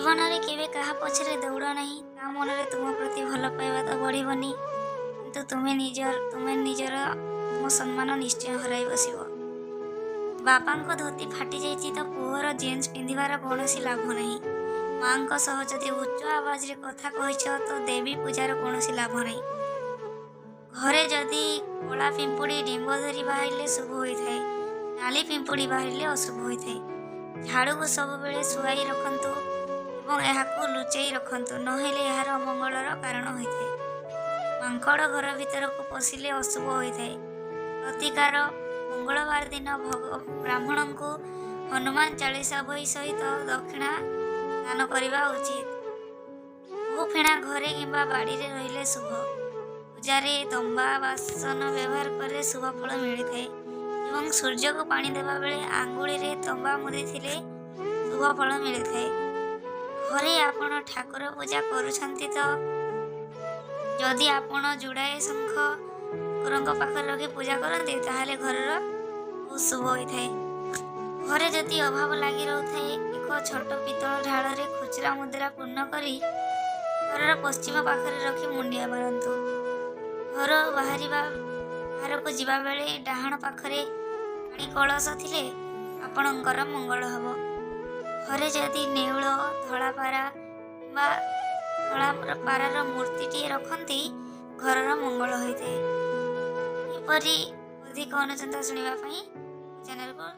जीवन में केवे कहा पछरे दौड़ नहीं ता मन में तुम प्रति भल पाइबा तो बढ़नी किंतु तुम्हें निजर तुम सम्मान निश्चय हराई बसिब। बापा धोती फाटी जाइए तो पुअर जीन्स पिंधार कौन लाभ नहीं। माँ सह जदि उच्च आवाज रे कथा कहिछ तो देवी पूजार कौन लाभ नहीं। घरे जदि कला पिंपुड़ी डिंब धरी बाहर शुभ होता है, नाली पिंपुड़ी बाहर अशुभ होता है। झाड़ू को सब बेले शुआई रखंतु एवं यहाको लुचई रखंतु नहेले यार अमंगलर कारण होता है। मांकड़ घर भीतर को पशिले अशुभ होता है। प्रतिकार मंगलवार दिन ब्राह्मण को हनुमान चालीसा बही सहित दक्षिणा दान करने उचित। फेणा घरे किंबा बाड़ी रे रहिले शुभ। पूजारे तंबा बासन व्यवहार करे शुभ फल मिलता है एवं सूर्य को पानी देवा बेले आंगुली रे तंबा मुदी थिले शुभ फल मिलता है। घरे आपण ठाकुर पूजा करुछंती तो जदि आपण जुड़ाए शंख ठाकुर पाखे रखी पूजा करते ताहले घरर बहुत शुभ होता है। घरे जदि अभाव लगी रोथे एक छोट पितल ढाल रे खुचरा मुद्रा पूर्ण करी घर पश्चिम पाखरे रखी मुंडिया मारंतु। घर बाहर को जीवा बेले डाहाण पाखरे पानी कलश थिले आपणकर मंगल हब। घरे जदि नेउल धला पारा बा धला पारार मूर्ति रखती घरर मंगल होता है। एपरी अधिक अनुचिंता शुणा चैनल को